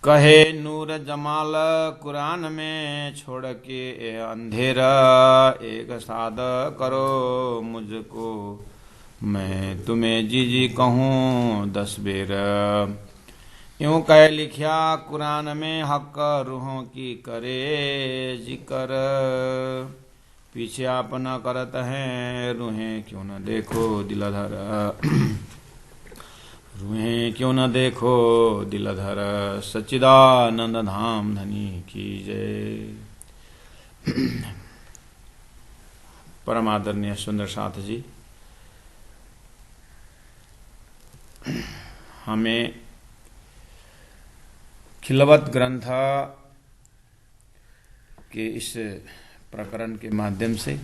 कहे नूर जमाल कुरान में, छोड़ के अंधेरा एक साद करो मुझको, मैं तुम्हें जी जी कहूँ 10 बेर। यूं कह लिखा कुरान में, हक रूहों की करे जिक्र, पीछे आप न करत हैं रूहें क्यों न देखो दिलधर, रूहें क्यों न देखो दिलधर, सच्चिदानंद धाम धनी की जय। परम आदरणीय सुंदर साथ जी, हमें खिलवत ग्रंथ के इस प्रकरण के माध्यम से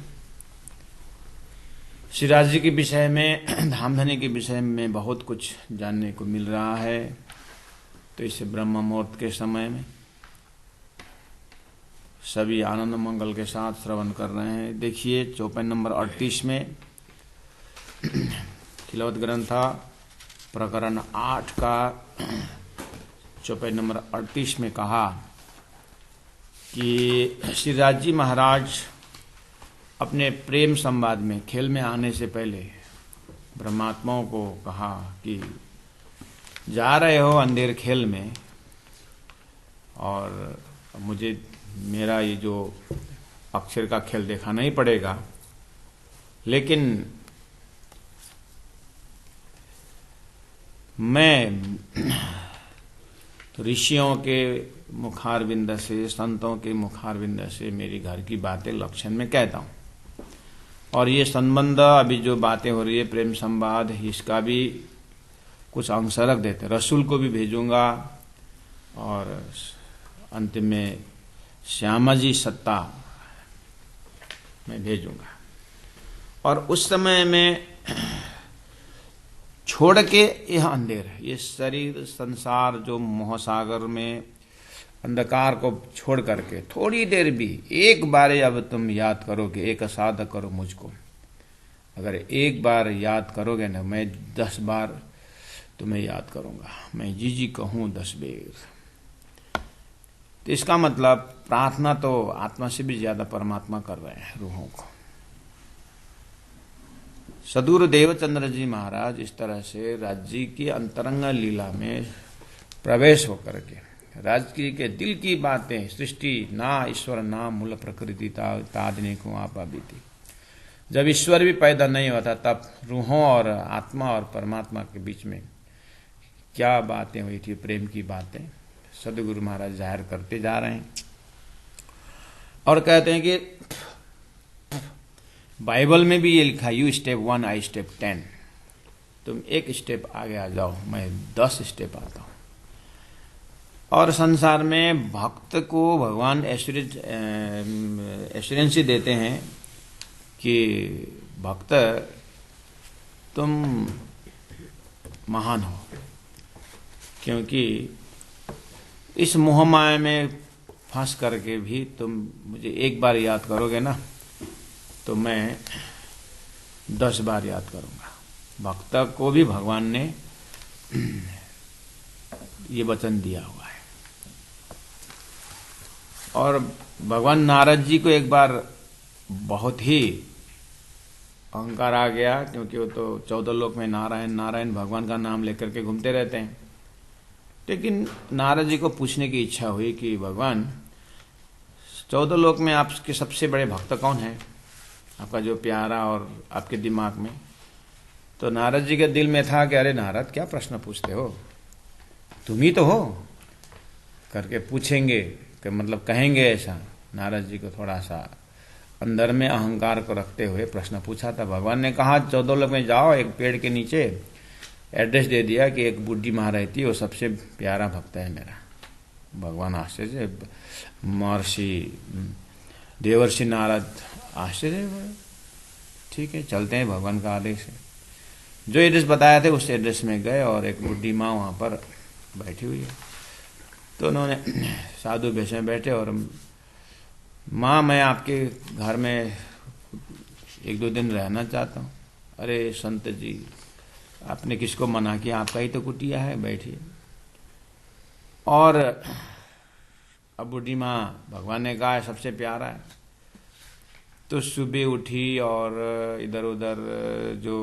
श्री राज जी के विषय में, धामधनी के विषय में बहुत कुछ जानने को मिल रहा है। तो इस ब्रह्म मुहूर्त के समय में सभी आनंद मंगल के साथ श्रवण कर रहे हैं। देखिए चौपाई नंबर 38 में खिलवत ग्रंथ प्रकरण 8 का चौपाई नंबर 38 में कहा कि श्री राज जी महाराज अपने प्रेम संवाद में, खेल में आने से पहले ब्रह्मात्माओं को कहा कि जा रहे हो अंधेर खेल में, और मुझे मेरा ये जो अक्षर का खेल दिखाना ही पड़ेगा, लेकिन मैं ऋषियों के मुखारविंद से, संतों के मुखारविंद से मेरी घर की बातें लक्षण में कहता हूँ। और ये संबंध, अभी जो बातें हो रही है प्रेम संवाद, इसका भी कुछ अंश रख देते, रसूल को भी भेजूंगा, और अंतिम में श्यामा जी सत्ता मैं भेजूंगा। और उस समय में छोड़ के यह अंधेर है, ये शरीर संसार जो मोहसागर में अंधकार को छोड़ करके थोड़ी देर भी एक बार अब तुम याद करोगे, एक साध करो मुझको, अगर एक बार याद करोगे ना, मैं 10 बार तुम्हें याद करूंगा, मैं जी जी कहूँ 10 बेर। तो इसका मतलब प्रार्थना तो आत्मा से भी ज्यादा परमात्मा कर रहे हैं रूहों को। सदगुरु देवचंद्र जी महाराज इस तरह से राज्य की अंतरंग लीला में प्रवेश होकर के राजकीय के दिल की बातें, सृष्टि ना ईश्वर ना मूल प्रकृति तादने को आपा बीती, जब ईश्वर भी पैदा नहीं हुआ था तब रूहों और आत्मा और परमात्मा के बीच में क्या बातें हुई थी, प्रेम की बातें सदगुरु महाराज जाहिर करते जा रहे हैं। और कहते हैं कि बाइबल में भी ये लिखा, यू स्टेप 1 आई स्टेप 10, तुम एक स्टेप आगे आ जाओ, मैं 10 स्टेप आता हूं। और संसार में भक्त को भगवान एश्योरेंस देते हैं कि भक्त तुम महान हो, क्योंकि इस मोहमाया में फंस करके भी तुम मुझे एक बार याद करोगे ना, तो मैं 10 बार याद करूंगा। भक्त को भी भगवान ने ये वचन दिया हुआ है। और भगवान नारद जी को एक बार बहुत ही अहंकार आ गया, क्योंकि वो तो 14 लोक में नारायण नारायण भगवान का नाम लेकर के घूमते रहते हैं। लेकिन नारद जी को पूछने की इच्छा हुई कि भगवान 14 लोक में आपके सबसे बड़े भक्त कौन है, आपका जो प्यारा और आपके दिमाग में। तो नारद जी के दिल में था कि अरे नारद क्या प्रश्न पूछते हो, तुम ही तो हो करके पूछेंगे, कि मतलब कहेंगे ऐसा। नारद जी को थोड़ा सा अंदर में अहंकार को रखते हुए प्रश्न पूछा था। भगवान ने कहा 14 लोक में जाओ, एक पेड़ के नीचे एड्रेस दे दिया कि एक बुढ़ी माँ रहती है, वो सबसे प्यारा भक्त है मेरा। भगवान आश्चर्य, महर्षि देवर्षि नारद आश्चर्य, ठीक है चलते हैं, भगवान का आदेश है। जो एड्रेस बताया थे उस एड्रेस में गए और एक बुढ़ी माँ वहाँ पर बैठी हुई है। तो उन्होंने साधु वेश में बैठे और माँ मैं आपके घर में 1-2 दिन रहना चाहता हूँ, अरे संत जी, आपने किसको मना किया, आपका ही तो कुटिया है, बैठिए। और अब बूढ़ी माँ, भगवान ने कहा सबसे प्यारा है, तो सुबह उठी और इधर उधर जो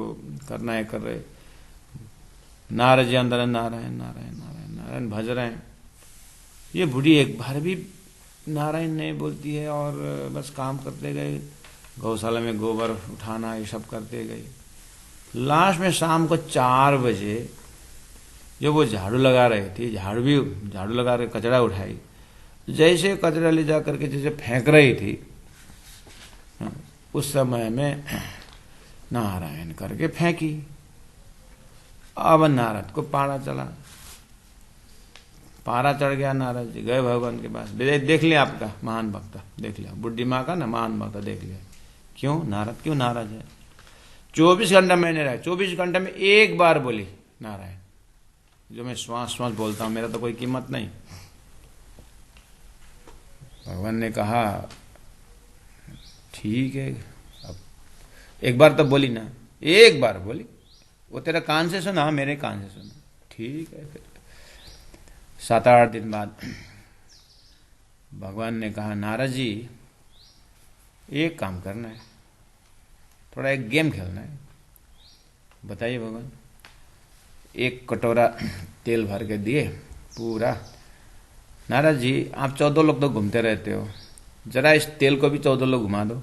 करना है कर रहे। नारद जी अंदर नारायण नारायण नारायण नारायण भज रहे हैं। ये बूढ़ी एक बार भी नारायण नहीं बोलती है और बस काम करते गए, गौशाला में गोबर उठाना ये सब करते गए। लास्ट में शाम को 4 बजे जब वो झाड़ू लगा रहे थे, झाड़ू लगा रहे, कचरा उठाई, जैसे कचरा ले जा करके जैसे फेंक रही थी, उस समय में नारायण करके फेंकी। अब नारद को पारा चला, पारा चढ़ गया। नारद जी गए भगवान के पास, देख लिया आपका महान भक्त, देख लिया बुढ़ी माँ का ना महान भक्त देख लिया। क्यों नारद, क्यों नाराज है? 24 घंटा मैंने रहा, 24 घंटे में एक बार बोली नारायण, जो मैं श्वास श्वास बोलता हूं, मेरा तो कोई कीमत नहीं। भगवान ने कहा ठीक है, अब एक बार तो बोली ना, एक बार बोली, वो तेरा कान से सुना, मेरे कान से सुना, ठीक है। फिर 7-8 दिन बाद भगवान ने कहा नारद जी एक काम करना है, थोड़ा एक गेम खेलना है। बताइए भगवान। एक कटोरा तेल भर के दिए पूरा। नारद जी आप 14 लोग तो घूमते रहते हो, जरा इस तेल को भी 14 लोग घुमा दो।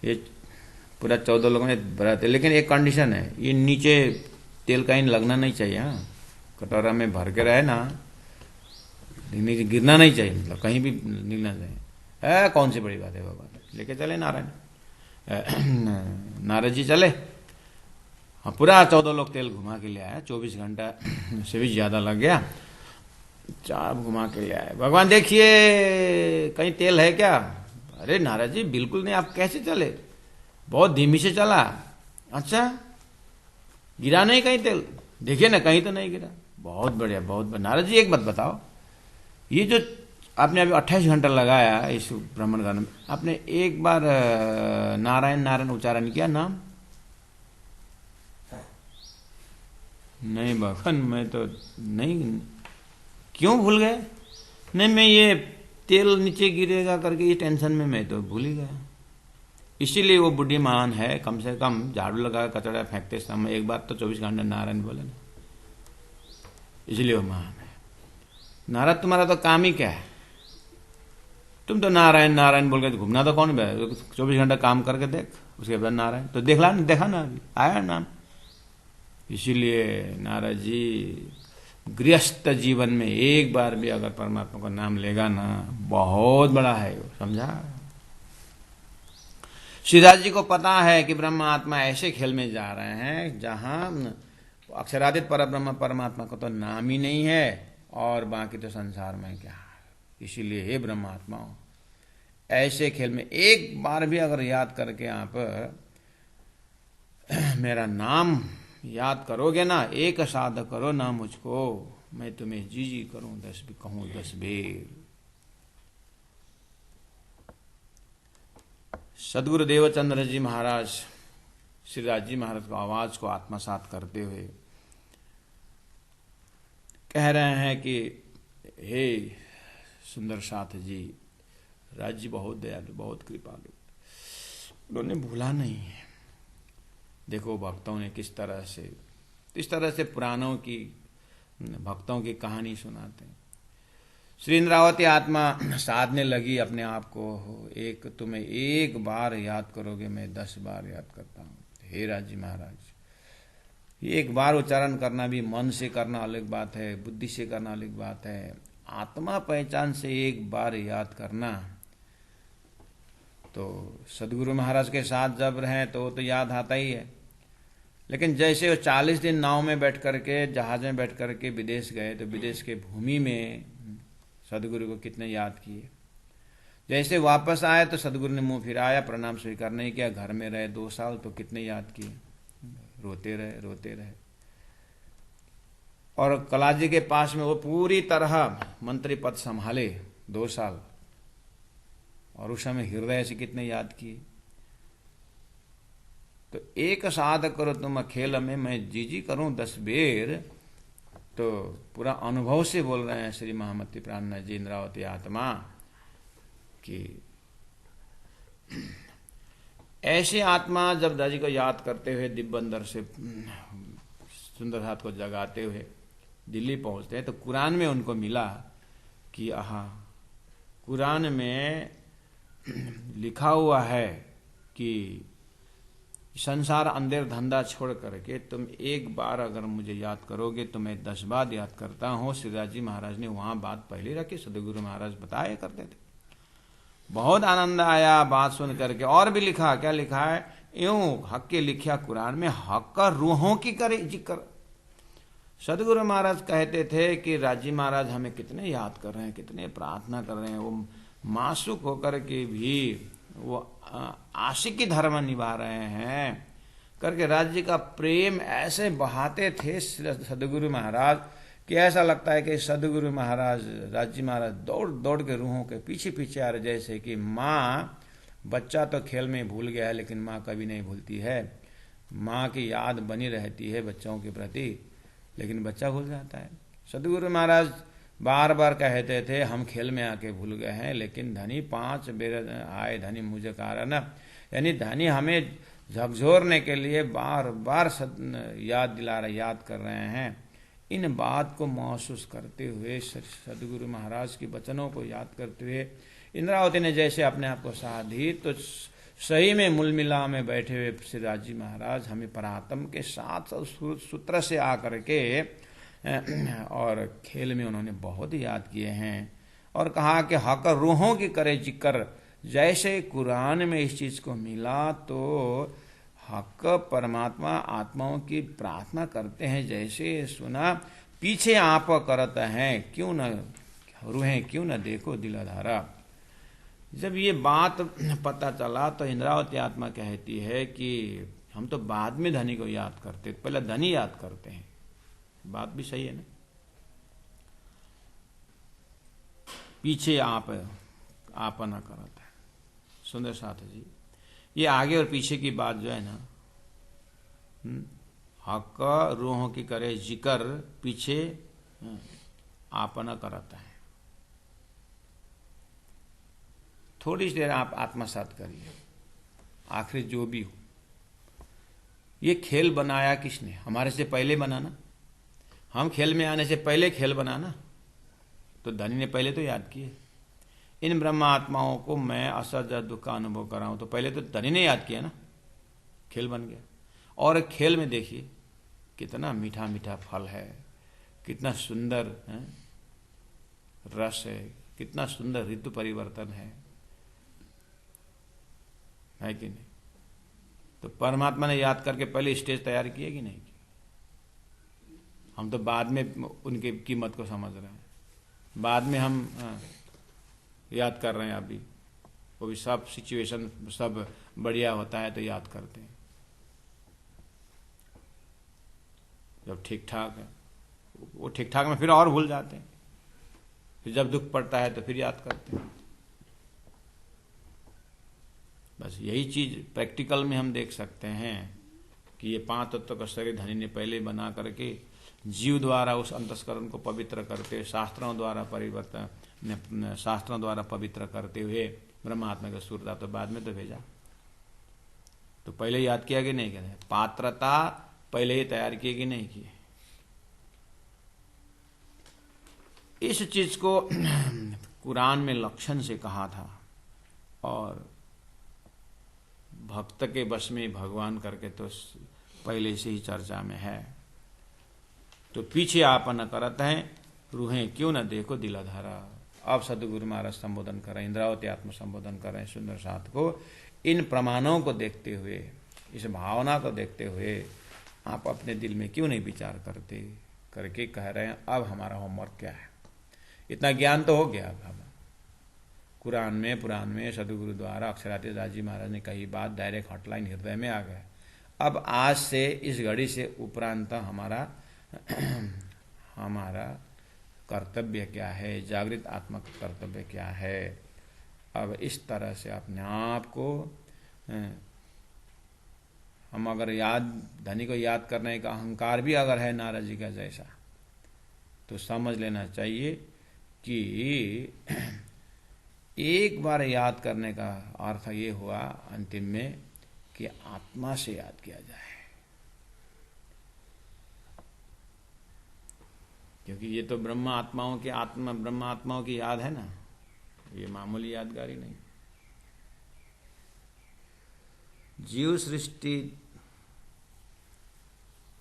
ये पूरा 14 लोगों में भरा तेल, लेकिन एक कंडीशन है, ये नीचे तेल कहीं लगना नहीं चाहिए। हाँ, कटोरा में भर के रहे ना, नीचे गिरना नहीं चाहिए, मतलब कहीं भी गिरना चाहिए। कौन सी बड़ी बात है भगवान, लेके चले नारायण। नारद जी चले, हाँ पूरा 14 लोग तेल घुमा के ले आया। 24 घंटा से भी ज्यादा लग गया, 4 घुमा के ले आए। भगवान देखिए कहीं तेल है क्या? अरे नारद जी बिल्कुल नहीं, आप कैसे चले, बहुत धीमी से चला। अच्छा गिरा नहीं कहीं तेल? देखिए ना कहीं तो नहीं गिरा। बहुत बढ़िया, बहुत बढ़िया। नारद जी एक बात बताओ, ये जो आपने अभी 28 घंटा लगाया इस ब्राह्मण गान में, आपने एक बार नारायण नारायण उच्चारण किया नाम? नहीं भगवान मैं तो नहीं। क्यों भूल गए? नहीं मैं ये तेल नीचे गिरेगा करके ये टेंशन में मैं तो भूल ही गया। इसीलिए वो बुद्धिमान है, कम से कम झाड़ू लगा कचरा फेंकते समय एक बार तो 24 घंटे नारायण बोले ना, इसलिए वो महान है। नारद तुम्हारा तो काम ही क्या है, तुम तो नारायण नारायण बोल के घूमना तो कौन है? 24 घंटा काम करके देख, उसके बाद नारायण तो देखा ना अभी आया नाम। इसीलिए नारद जी गृहस्थ जीवन में एक बार भी अगर परमात्मा का नाम लेगा ना, बहुत बड़ा है वो, समझा? श्रीदास जी को पता है कि ब्रह्म आत्मा ऐसे खेल में जा रहे हैं जहां अक्षरादित पर ब्रह्म परमात्मा का तो नाम ही नहीं है और बाकी तो संसार में क्या है। इसीलिए हे ब्रह्मात्माओं, ऐसे खेल में एक बार भी अगर याद करके आप मेरा नाम याद करोगे ना, एक साध करो ना मुझको, मैं तुम्हें जी जी करूं, 10 भी कहूं 10 बेर। सदगुरु देवचंद्र जी महाराज श्रीराज जी महाराज को आवाज को आत्मसात करते हुए कह रहे हैं कि हे सुंदर साथ जी, राज जी बहुत दयालु, बहुत कृपालु, उन्होंने भूला नहीं है। देखो भक्तों ने किस तरह से पुराणों की भक्तों की कहानी सुनाते हैं। श्री इंद्रावती आत्मा साधने लगी अपने आप को, तुम्हें एक बार याद करोगे मैं 10 बार याद करता हूँ। हे राजी महाराज, एक बार उच्चारण करना भी मन से करना अलग बात है, बुद्धि से करना अलग बात है, आत्मा पहचान से एक बार याद करना। तो सदगुरु महाराज के साथ जब रहे तो याद आता ही है, लेकिन जैसे वो 40 दिन नाव में बैठ करके, जहाज में बैठ करके विदेश गए, तो विदेश के भूमि में सदगुरु को कितने याद किए। जैसे वापस आए तो सदगुरु ने मुंह फिराया, प्रणाम स्वीकार नहीं किया, घर में रहे 2 साल तो कितने याद किए, रोते रहे। और कलाजी के पास में वो पूरी तरह मंत्री पद संभाले 2 साल, और उस समय हृदय से कितने याद किए। तो एक साध करो तुम खेल में, मैं जी करूं 10 बेर। तो पूरा अनुभव से बोल रहे हैं श्री महामती प्राणनाथ जी इंद्रावती आत्मा कि ऐसे आत्मा जब दादी को याद करते हुए दिव्य अंदर से सुंदर साथ को जगाते हुए दिल्ली पहुंचते हैं, तो कुरान में उनको मिला कि आहा, कुरान में लिखा हुआ है कि संसार अंधेर धंधा छोड़ करके तुम एक बार अगर मुझे याद करोगे तो मैं 10 बार याद करता हूँ। श्रीराज जी महाराज ने वहां बात पहले रखी, सदगुरु महाराज बताया करते थे। बहुत आनंद आया बात सुन करके। और भी लिखा, क्या लिखा है, यूं हक के लिखा कुरान में, हक का रूहों की करे जिक्र। सदगुरु महाराज कहते थे कि राजी महाराज हमें कितने याद कर रहे हैं, कितने प्रार्थना कर रहे हैं, वो मासूक होकर के भी वो आशिकी धर्म निभा रहे हैं करके राज्य का प्रेम ऐसे बहाते थे सदगुरु महाराज कि ऐसा लगता है कि सदगुरु महाराज राज्य महाराज दौड़ दौड़ के रूहों के पीछे पीछे आ रहे। जैसे कि माँ, बच्चा तो खेल में भूल गया है लेकिन माँ कभी नहीं भूलती है। माँ की याद बनी रहती है बच्चों के प्रति, लेकिन बच्चा भूल जाता है। सदगुरु महाराज बार बार कहते थे हम खेल में आके भूल गए हैं, लेकिन धनी 5 बेर आए धनी मुझे कारण, यानी धनी हमें झकझोरने के लिए बार बार याद दिला रहे, याद कर रहे हैं। इन बात को महसूस करते हुए सदगुरु महाराज के वचनों को याद करते हुए इंद्रावती ने जैसे अपने आप को साथ दी, तो सही में मूल मिला में बैठे हुए श्री राजी महाराज हमें परात्म के साथ सूत्र से आकर के और खेल में उन्होंने बहुत याद किए हैं। और कहा कि हक रूहों की करे जिक्र, जैसे कुरान में इस चीज को मिला तो हक परमात्मा आत्माओं की प्रार्थना करते हैं। जैसे सुना पीछे आप करत हैं, क्यों न रूहें क्यों न देखो दिलधारा। जब ये बात पता चला तो इंद्रावती आत्मा कहती है कि हम तो बाद में धनी को याद करते, पहले धनी याद करते हैं। बात भी सही है ना, पीछे आप न करत है। सुंदर साथ जी, ये आगे और पीछे की बात जो है ना, हक रूहों की करे जिक्र, पीछे आप न करता है। थोड़ी देर आप आत्मसात करिए, आखिर जो भी हो। ये खेल बनाया किसने? हमारे से पहले बनाना। हम खेल में आने से पहले खेल बनाना, तो धनी ने पहले तो याद किए। इन ब्रह्म आत्माओं को मैं असज दुख का अनुभव कराऊं, तो पहले तो धनी ने याद किया ना, खेल बन गया। और खेल में देखिए कितना मीठा मीठा फल है, कितना सुंदर रस है, कितना सुंदर ऋतु परिवर्तन है कि नहीं? तो परमात्मा ने याद करके पहले स्टेज तैयार किए कि नहीं की? हम तो बाद में उनकी कीमत को समझ रहे हैं, बाद में हम याद कर रहे हैं। अभी वो भी सब सिचुएशन सब बढ़िया होता है तो याद करते हैं, जब ठीक ठाक है वो ठीक ठाक में फिर और भूल जाते हैं, फिर जब दुख पड़ता है तो फिर याद करते हैं। बस यही चीज प्रैक्टिकल में हम देख सकते हैं कि ये 5 तत्व का शरीर धनी ने पहले बना करके जीव द्वारा उस अंतस्करण को पवित्र करते हुए, शास्त्रों द्वारा पवित्र करते हुए ब्रह्मात्मा का सूरता तो बाद में तो भेजा। तो पहले याद किया कि नहीं किया? पात्रता पहले ही तैयार किए कि नहीं किए? इस चीज को कुरान में लक्षण से कहा था, और भक्त के बस में भगवान करके तो पहले से ही चर्चा में है। तो पीछे आप न करत हैं, रूहें क्यों न देखो दिलाधारा। अब सदगुरु महाराज संबोधन कर रहे हैं, इंद्रावती आत्म संबोधन कर रहे हैं सुंदर साथ को। इन प्रमाणों को देखते हुए, इस भावना को देखते हुए आप अपने दिल में क्यों नहीं विचार करते करके कह रहे हैं अब हमारा होमवर्क क्या है। इतना ज्ञान तो हो गया। अब हम कुरान में पुराण में सदगुरु द्वारा अक्षरातीत राजी महाराज ने कही बात डायरेक्ट हॉटलाइन हृदय में आ गया। अब आज से इस घड़ी से उपरांत हमारा कर्तव्य क्या है, जागृत आत्मा का कर्तव्य क्या है। अब इस तरह से अपने आप को हम अगर धनी को याद करने का अहंकार भी अगर है नारद जी का जैसा, तो समझ लेना चाहिए कि एक बार याद करने का अर्थ ये हुआ अंतिम में कि आत्मा से याद किया जाए, क्योंकि ये तो ब्रह्म आत्माओं की याद है ना, ये मामूली यादगारी नहीं। जीव सृष्टि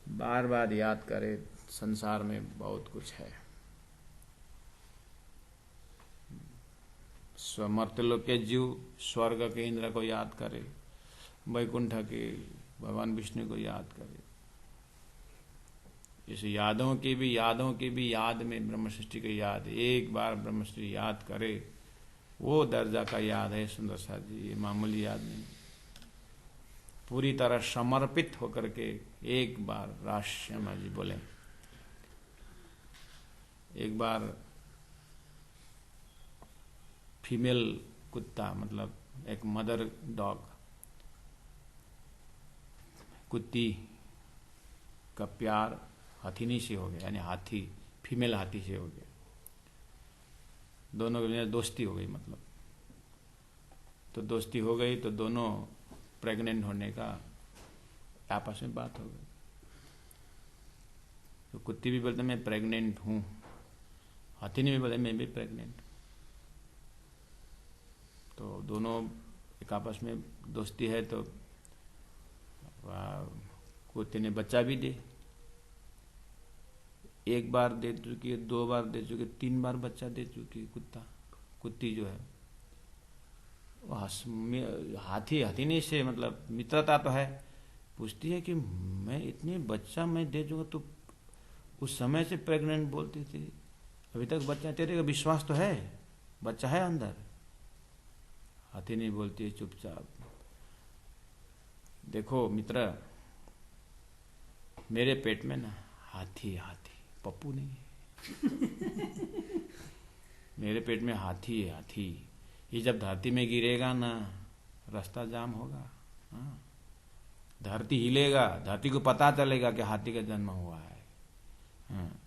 बार बार याद करे, संसार में बहुत कुछ है। मर्त्यलोक के जीव स्वर्ग के इंद्र को याद करे, वैकुंठ के भगवान विष्णु को याद करे। इस यादों की भी याद में ब्रह्म सृष्टि की याद, एक बार ब्रह्म सृष्टि याद करे वो दर्जा का याद है सुंदर साथ जी, ये मामूली याद नहीं। पूरी तरह समर्पित होकर के एक बार राजश्यामा जी बोले, एक बार फीमेल कुत्ता, मतलब एक मदर डॉग कुत्ती का प्यार हथिनी से हो गया, यानी हाथी फीमेल हाथी से हो गया, दोनों के दोस्ती हो गई। मतलब तो दोस्ती हो गई तो दोनों प्रेग्नेंट होने का आपस में बात हो गई। तो कुत्ती भी बोलते मैं प्रेग्नेंट हूं, हाथी ने भी बोला मैं भी प्रेग्नेंट। तो दोनों एक आपस में दोस्ती है, तो कुत्ते ने बच्चा भी दे, एक बार दे चुकी है, 2 बार दे चुकी है, 3 बार बच्चा दे चुकी है कुत्ती जो है। हथिनी से मतलब मित्रता तो है, पूछती है कि मैं इतने बच्चा मैं दे दूंगा, तो उस समय से प्रेग्नेंट बोलती थी, अभी तक बच्चा, तेरे का विश्वास तो है बच्चा है अंदर? हथिनी बोलती है चुपचाप, देखो मित्र, मेरे पेट में ना हाथी पप्पू नहीं है मेरे पेट में हाथी है, हाथी। ये जब धरती में गिरेगा ना, रास्ता जाम होगा। हाँ, धरती हिलेगा, धरती को पता चलेगा कि हाथी का जन्म हुआ है। हाँ,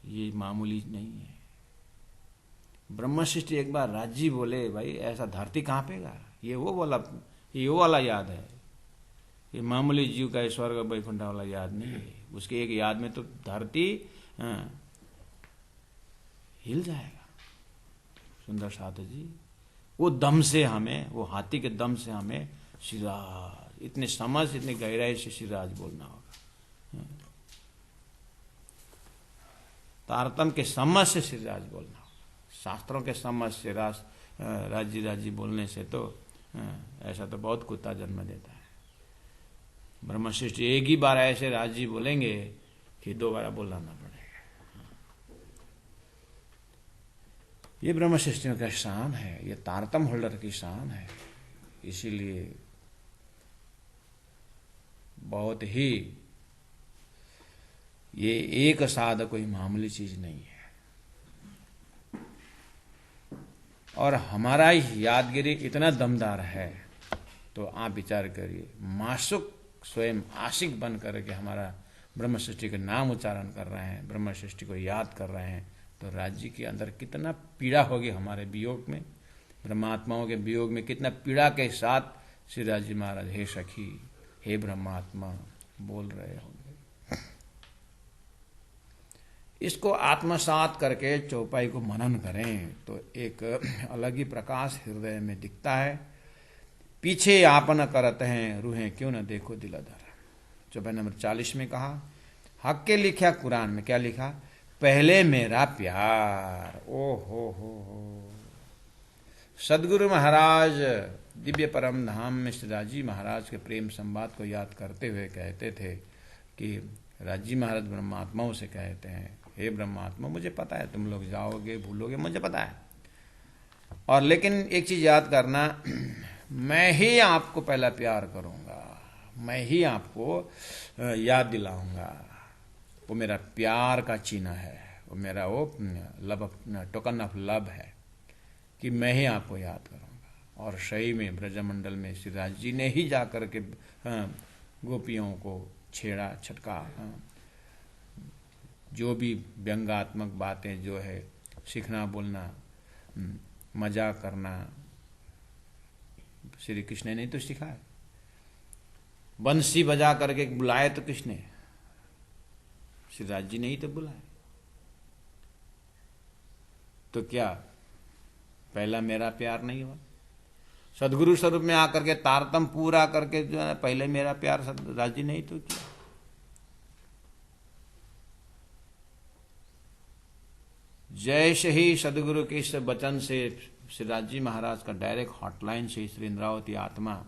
ये मामूली नहीं है। ब्रह्म सृष्टि एक बार राजी बोले, भाई ऐसा धरती कांपेगा, ये वो वाला याद है। ये मामूली जीव का स्वर्ग वैकुंठ वाला याद नहीं है। उसके एक याद में तो धरती हिल जाएगा। सुंदर साथ जी, वो दम से हमें, वो हाथी के दम से हमें सिराज, इतने समझ, इतनी गहराई से सिराज बोलना होगा। तारतम के समझ से सिराज बोलना होगा। शास्त्रों के समझ से राजी बोलने से तो ऐसा तो बहुत कुत्ता जन्म देता है। ब्रह्म सृष्टि एक ही बार ऐसे राजी बोलेंगे कि 2 बार बोलना पड़ेगा। ये ब्रह्म सृष्टि का शान है, ये तारतम होल्डर की शान है। इसीलिए बहुत ही ये एक साध कोई मामूली चीज नहीं है। और हमारा यादगिरी इतना दमदार है, तो आप विचार करिए, मासुक स्वयं आशिक बन करके हमारा ब्रह्म सृष्टि का नाम उच्चारण कर रहे हैं, ब्रह्म सृष्टि को याद कर रहे हैं, तो राज्य के अंदर कितना पीड़ा होगी हमारे वियोग में, ब्रह्मात्माओं के वियोग में कितना पीड़ा के साथ श्री राजी महाराज हे सखी हे ब्रह्मात्मा बोल रहे होंगे। इसको आत्मसात करके चौपाई को मनन करें तो एक अलग ही प्रकाश हृदय में दिखता है। पीछे आपन करत हैं रूहें क्यों न देखो दिलाधर। चौपाई नंबर 40 में कहा, हक के लिखा कुरान में, क्या लिखा? पहले मेरा प्यार। ओ हो। सदगुरु महाराज दिव्य परम धाम में श्री राजी महाराज के प्रेम संवाद को याद करते हुए कहते थे कि राजी महाराज ब्रह्मात्माओं से कहते हैं, हे ब्रह्मात्मा, मुझे पता है तुम लोग जाओगे भूलोगे, मुझे पता है, और लेकिन एक चीज याद करना, मैं ही आपको पहला प्यार करूंगा, मैं ही आपको याद दिलाऊंगा। वो मेरा प्यार का चिन्ह है, वो मेरा वो लव, टोकन ऑफ लव है कि मैं ही आपको याद करूंगा। और सही में ब्रजमंडल में श्री राज जी ने ही जा कर के गोपियों को छेड़ा छटका। जो भी व्यंगात्मक बातें जो है, सीखना बोलना, मजाक करना, श्री कृष्ण ने तो सिखाया। बंसी बजा करके बुलाए तो किसने? श्री राज जी ने ही तो बुलाए। तो क्या पहला मेरा प्यार नहीं हुआ? सदगुरु स्वरूप में आकर के तारतम पूरा करके जो है पहले मेरा प्यार राज जी ने ही तो किया। जैसे ही सदगुरु के इस वचन से श्री राज जी महाराज का डायरेक्ट हॉटलाइन से श्री इंद्रावती आत्मा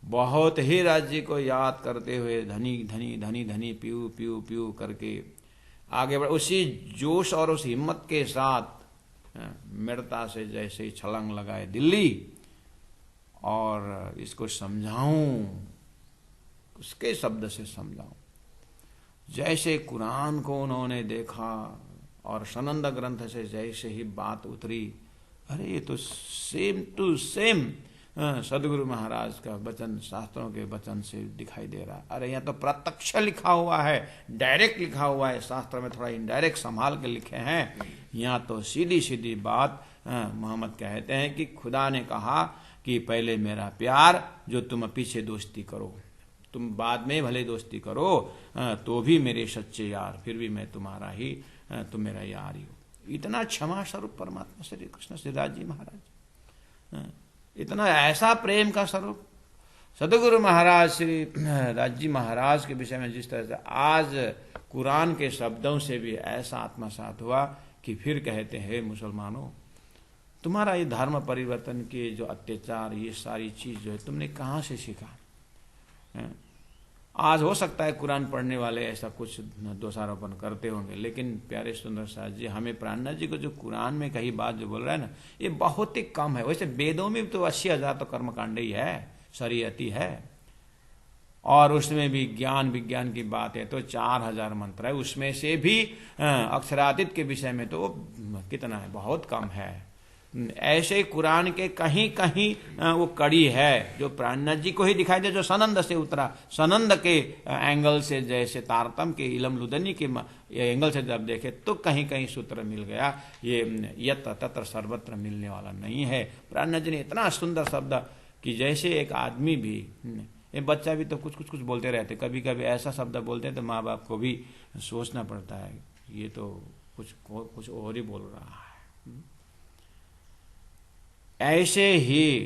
बहुत ही राज्य को याद करते हुए धनी धनी धनी धनी पीऊ पीऊ पीऊ करके आगे बढ़, उसी जोश और उस हिम्मत के साथ मृता से जैसे छलांग लगाए दिल्ली, और इसको समझाऊं, उसके शब्द से समझाऊं। जैसे कुरान को उन्होंने देखा और सनंद ग्रंथ से जैसे ही बात उतरी, अरे ये तो सेम टू सेम सदगुरु महाराज का वचन, शास्त्रों के वचन से दिखाई दे रहा। अरे यहाँ तो प्रत्यक्ष लिखा हुआ है, डायरेक्ट लिखा हुआ है, शास्त्र में थोड़ा इनडायरेक्ट संभाल के लिखे हैं। यहाँ तो सीधी सीधी बात मोहम्मद कहते हैं कि खुदा ने कहा कि पहले मेरा प्यार, जो तुम पीछे दोस्ती करो, तुम बाद में भले दोस्ती करो तो भी मेरे सच्चे यार, फिर भी मैं तुम्हारा ही, तुम मेरा यार ही हो। इतना क्षमा स्वरूप परमात्मा श्री कृष्ण श्री राज जी महाराज, इतना ऐसा प्रेम का स्वरूप सदगुरु महाराज श्री राज जी महाराज के विषय में जिस तरह से आज कुरान के शब्दों से भी ऐसा आत्मसात हुआ कि फिर कहते हैं मुसलमानों, तुम्हारा ये धर्म परिवर्तन के जो अत्याचार, ये सारी चीज जो है तुमने कहाँ से सीखा? आज हो सकता है कुरान पढ़ने वाले ऐसा कुछ दोषारोपण करते होंगे, लेकिन प्यारे सुंदर साथ जी, हमें प्राणनाथ जी को जो कुरान में कही बात जो बोल रहा है ना, ये बहुत ही कम है। वैसे वेदों में तो 80,000 तो कर्मकांड ही है, शरीयती है, और उसमें भी ज्ञान विज्ञान की बात है तो 4,000 मंत्र है। उसमें से भी अक्षरातीत के विषय में तो कितना है, बहुत कम है। ऐसे कुरान के कहीं कहीं वो कड़ी है जो प्राणनाथ जी को ही दिखाई दे, जो सनंद से उतरा, सनंद के एंगल से, जैसे तारतम के इलम लुदनी के एंगल से जब देखे तो कहीं कहीं सूत्र मिल गया। ये यत्र तत्र सर्वत्र मिलने वाला नहीं है। प्राणनाथ जी ने इतना सुंदर शब्द कि जैसे एक आदमी भी, एक बच्चा भी तो कुछ बोलते रहते, कभी कभी ऐसा शब्द बोलते हैं तो माँ बाप को भी सोचना पड़ता है, ये तो कुछ और ही बोल रहा है। ऐसे ही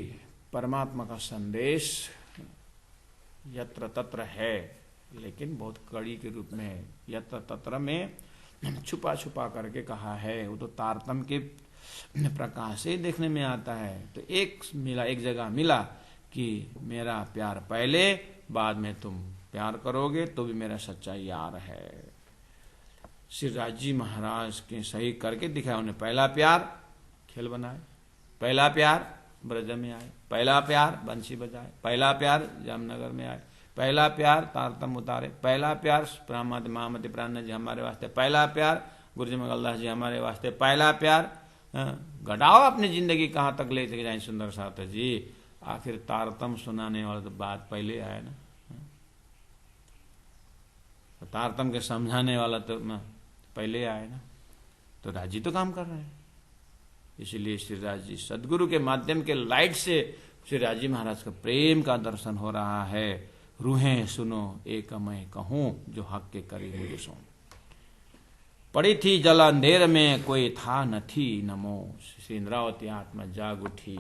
परमात्मा का संदेश यत्र तत्र है, लेकिन बहुत कड़ी के रूप में यत्र तत्र में छुपा छुपा करके कहा है। वो तो तारतम के प्रकाश से देखने में आता है। तो एक जगह मिला कि मेरा प्यार पहले, बाद में तुम प्यार करोगे तो भी मेरा सच्चा यार है। श्री राज जी महाराज के सही करके दिखाया उन्हें। पहला प्यार खेल बनाए, पहला प्यार ब्रज में आए, पहला प्यार बंसी बजाए, पहला प्यार जामनगर में आए, पहला प्यार तारतम उतारे, पहला प्यार महामती प्राणनाथ जी हमारे वास्ते, पहला प्यार गुरु जी मंगलदास जी हमारे वास्ते, पहला प्यार। घटाओ अपनी जिंदगी कहाँ तक ले जाए सुंदर साथ जी, आखिर तारतम सुनाने वाला तो बात पहले आए ना, तारतम के समझाने वाला तो पहले आए ना। तो राजी तो काम कर रहे हैं। इसलिए श्री राज जी सदगुरु के माध्यम के लाइट से श्री राज जी महाराज का प्रेम का दर्शन हो रहा है। रूहें सुनो एक मैं कहूं, जो हक के करी मुझे सो। पड़ी थी जल अंधेर में, कोई था न थी नमो। श्री इंद्रावती आत्मा जाग उठी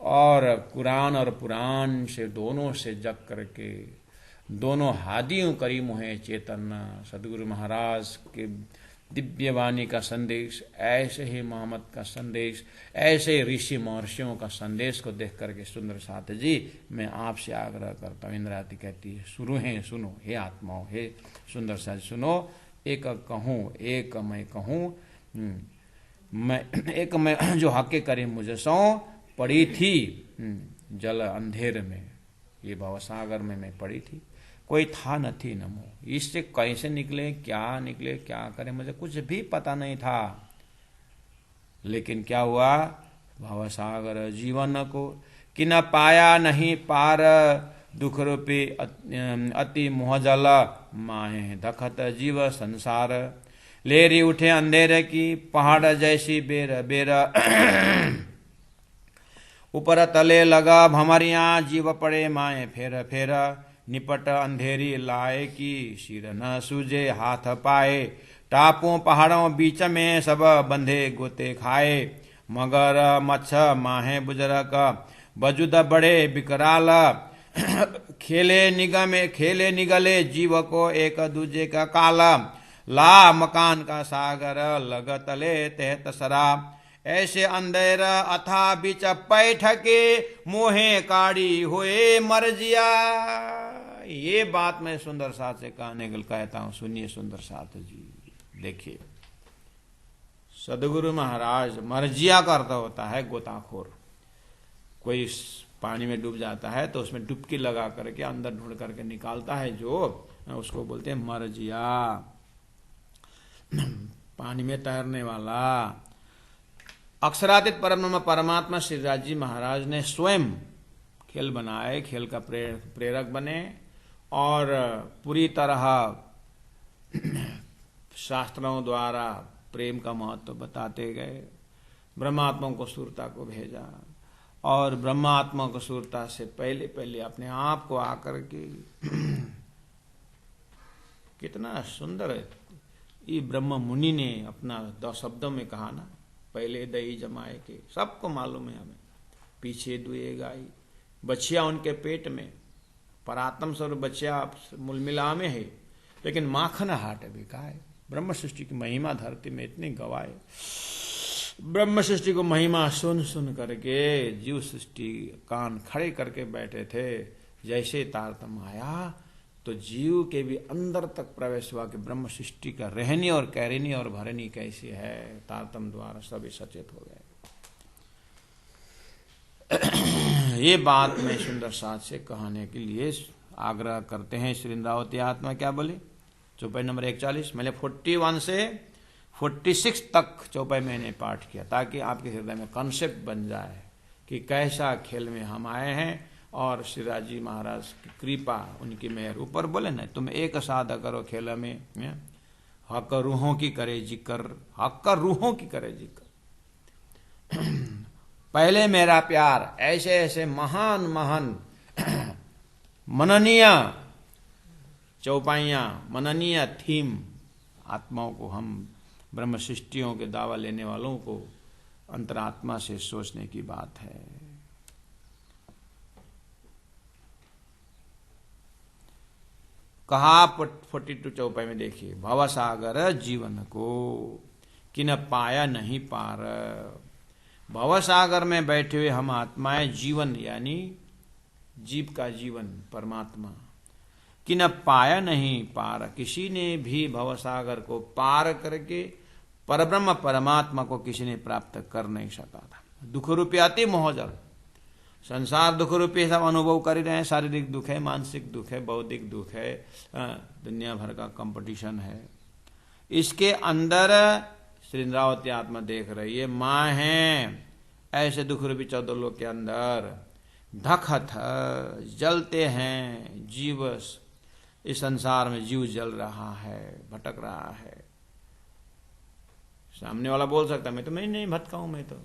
और कुरान और पुराण से दोनों से जग करके दोनों हादियों करी मुहे चेतन। सदगुरु महाराज के दिव्य वाणी का संदेश, ऐसे ही मोहम्मद का संदेश, ऐसे ऋषि महर्षियों का संदेश को देख करके सुंदर साथ जी मैं आपसे आग्रह करता हूँ। इंद्रावती कहती है सुनो हे आत्माओं, हे सुंदर साथ सुनो, एक कहूँ एक मैं कहूँ, मैं एक मैं जो हक करे मुझे सो। पड़ी थी जल अंधेर में, ये भवसागर में मैं पड़ी थी, कोई था न थी नमो। इससे कैसे निकले क्या करें, मुझे कुछ भी पता नहीं था। लेकिन क्या हुआ, भवसागर जीवन को, कि न पाया नहीं पार, दुख रूपी अति मोहजल, माहे धखत जीव संसार। लेरी उठे अंधेरे की, पहाड़ जैसी बेर बेर, ऊपर तले लगा भमरिया, जीव पड़े माए फेर फेर। निपट अंधेरी लाए की, सिर न सूझे हाथ पाए, टापों पहाड़ों बीच में सब बंधे गोते खाए। मगर मच्छ माहे बुजरक, वजुद बड़े विकराल, खेले निगले जीव को एक दूजे का काला। ला मकान का सागर, लग तले तहत सरा, ऐसे अंधेर अथा बीच पैठ के, मोहे काड़ी हुए मरजिया। ये बात मैं सुंदर साथ से कहने के लिए कहता हूं, सुनिए सुंदर साथ जी। देखिए, सदगुरु महाराज, मरजिया का अर्थ होता है गोताखोर। कोई पानी में डूब जाता है तो उसमें डुबकी लगा करके अंदर ढूंढ करके निकालता है, जो उसको बोलते हैं मरजिया, पानी में तैरने वाला। अक्षरातीत परब्रह्म परमात्मा श्रीराज जी महाराज ने स्वयं खेल बनाए, खेल का प्रेरक बने और पूरी तरह शास्त्रों द्वारा प्रेम का महत्व बताते गए। ब्रह्मात्मा को सुरता को भेजा और ब्रह्मात्मा को सुरता से पहले पहले अपने आप को आकर के कितना सुंदर ये ब्रह्म मुनि ने अपना 2 शब्दों में कहा ना, पहले दही जमाए के, सबको मालूम है हमें, पीछे दुए गाई, बछिया उनके पेट में, परात्म स्वरूप बच्चा मुलमिला में है, लेकिन माखन हाट बिका है। ब्रह्म सृष्टि की महिमा धरती में इतनी गवाए, ब्रह्म सृष्टि को महिमा सुन सुन करके जीव सृष्टि कान खड़े करके बैठे थे। जैसे तारतम्य आया तो जीव के भी अंदर तक प्रवेश हुआ कि ब्रह्म सृष्टि का रहनी और कैरिनी और भरनी कैसी है। तारतम्य द्वारा सभी सचेत हो गए। ये बात मैं सुंदर साथ से कहने के लिए आग्रह करते हैं। श्री इंद्रावती आत्मा क्या बोले, चौपाई नंबर 41, मैंने 41 से 46 तक चौपाई मैंने पाठ किया, ताकि आपके हृदय में कॉन्सेप्ट बन जाए कि कैसा खेल में हम आए हैं और श्रीराज जी महाराज की कृपा, उनकी मेहर। ऊपर बोले ना, तुम एक साधा करो खेल में, हक रूहों की करे जिक्र, हक रूहों की करे जिक्र। पहले मेरा प्यार, ऐसे ऐसे महान महान मननीय चौपाइयां, मननीय थीम, आत्माओं को, हम ब्रह्म सृष्टियों के दावा लेने वालों को अंतरात्मा से सोचने की बात है। कहा 42 चौपाई में देखिए, भवसागर जीवन को, कि न पाया नहीं पार। भवसागर में बैठे हुए हम आत्माएं, जीवन यानी जीव का जीवन परमात्मा, कि न पाया नहीं पार, किसी ने भी भवसागर को पार करके परब्रह्म परमात्मा को किसी ने प्राप्त कर नहीं सका था। दुख रूपी अति मोहजल, संसार दुख रूपी सब अनुभव कर ही रहे हैं। शारीरिक दुख है, मानसिक दुख है, बौद्धिक दुख है, दुनिया भर का कंपटीशन है। इसके अंदर श्री इंद्रावती आत्मा देख रही है, माँ है ऐसे दुख रूपी 14 लोक के अंदर धखत जलते हैं जीव। इस संसार में जीव जल रहा है, भटक रहा है। सामने वाला बोल सकता है, मैं तो नहीं भटका हूं, मैं तो,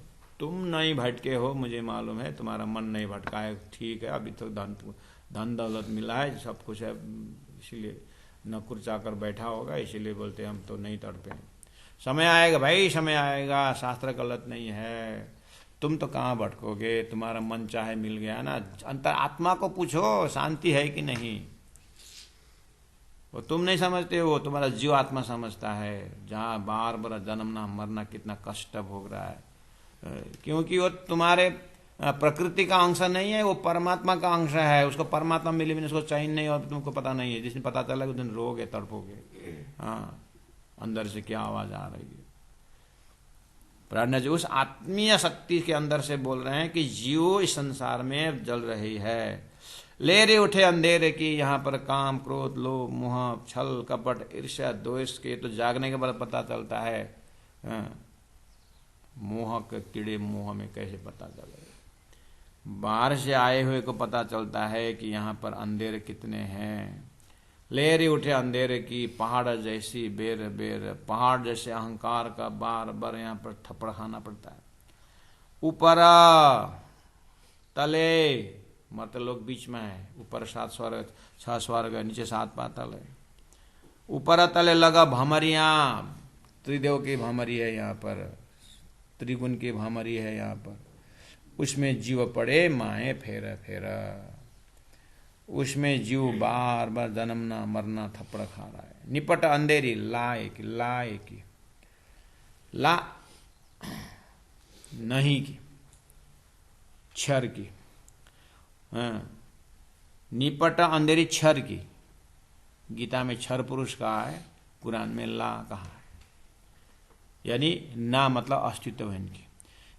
तुम नहीं भटके हो, मुझे मालूम है, तुम्हारा मन नहीं भटका है, ठीक है, अभी तो धन दौलत मिला है, सब कुछ है, इसीलिए नकुर चाकर बैठा होगा, इसीलिए बोलते हम तो नहीं तड़पे। समय आएगा भाई, समय आएगा, शास्त्र गलत नहीं है, तुम तो कहाँ भटकोगे, तुम्हारा मन चाहे मिल गया ना। अंतर आत्मा को पूछो शांति है कि नहीं, वो तुम नहीं समझते हो, तुम्हारा जीव आत्मा समझता है। जहाँ बार बार जन्मना मरना कितना कष्ट भोग रहा है, क्योंकि वो तुम्हारे प्रकृति का अंश नहीं है, वो परमात्मा का अंश है। उसको परमात्मा मिले बिना उसको चैन नहीं, और तुमको पता नहीं है। जिस दिन पता चला उस दिन रोगे, तड़पोगे, हाँ, अंदर से क्या आवाज आ रही है। प्राज्ञा जी उस आत्मीय शक्ति के अंदर से बोल रहे हैं कि जीव इस संसार में जल रही है। ले रे उठे अंधेरे की, यहाँ पर काम क्रोध लोभ मोह छल कपट ईर्ष्या द्वेष के तो जागने के बाद पता चलता है। मोह के कीड़े मोह में कैसे पता चले। बाहर से आए हुए को पता चलता है कि यहाँ पर अंधेरे कितने हैं। लहरें उठे अंधेरे की, पहाड़ जैसी बेर बेर, पहाड़ जैसे अहंकार का बार बार यहाँ पर थप्पड़ खाना पड़ता है। ऊपर तले मतलब लोग बीच में है, ऊपर 7 स्वर्ग 6 स्वर्ग, नीचे 7 पाताल है। ऊपर तले लगा भमरिया, त्रिदेव की भमरी है यहाँ पर, त्रिगुण की भमरी है यहाँ पर। उसमें जीव पड़े माए फेरा फेरा, उसमें जीव बार बार जन्मना मरना थप्पड़ खा रहा है। निपट अंधेरी लाए की ला नहीं की, क्षर की, निपट अंधेरी क्षर की। गीता में क्षर पुरुष कहा है, कुरान में ला कहा है, यानी ना मतलब अस्तित्वहीन की।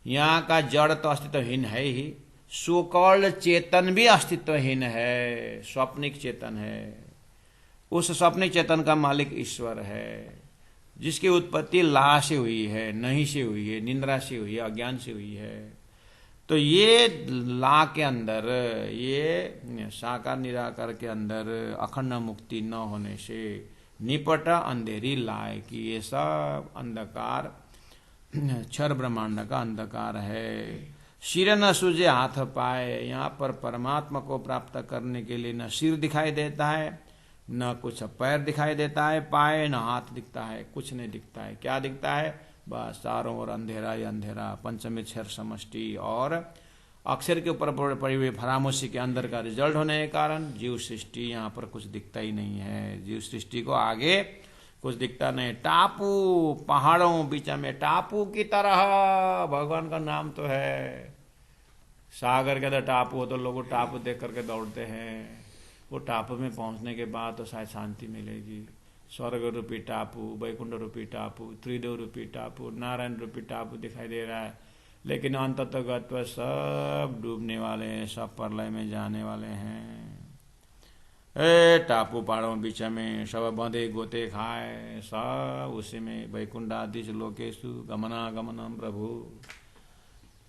यहाँ का जड़ तो अस्तित्वहीन है ही, सुकौल चेतन भी अस्तित्वहीन है, स्वप्निक चेतन है। उस स्वप्निक चेतन का मालिक ईश्वर है, जिसकी उत्पत्ति ला से हुई है, नहीं से हुई है, निंद्रा से हुई है, अज्ञान से हुई है। तो ये ला के अंदर, ये साकार निराकार के अंदर अखंड मुक्ति न होने से निपट अंधेरी लाए कि ये सब अंधकार क्षर ब्रह्मांड का अंधकार है। सिर न सूझे हाथ पाए, यहाँ पर परमात्मा को प्राप्त करने के लिए न सिर दिखाई देता है, न कुछ पैर दिखाई देता है, पाए न हाथ दिखता है, कुछ नहीं दिखता है। क्या दिखता है? बस चारों ओर अंधेरा ही अंधेरा, पंचमी अक्षर समष्टि और अक्षर के ऊपर पड़ी हुई फरामोशी के अंदर का रिजल्ट होने के कारण जीव सृष्टि यहाँ पर कुछ दिखता ही नहीं है। जीव सृष्टि को आगे कुछ दिखता नहीं। टापू, पहाड़ों बीच में टापू की तरह, भगवान का नाम तो है। सागर के अंदर टापू हो तो लोग टापू देख करके दौड़ते हैं। वो टापू में पहुंचने के बाद तो शायद शांति मिलेगी। स्वर्ग रूपी टापू, वैकुंठ रूपी टापू, त्रिदेव रूपी टापू, नारायण रूपी टापू दिखाई दे रहा है, लेकिन अंततः सब डूबने वाले हैं, सब प्रलय में जाने वाले हैं। टापू पहाड़ों बीच में सब बंधे गोते खाए, सब उसी में वैकुंठादिश लोकेशु गमनागमनम प्रभु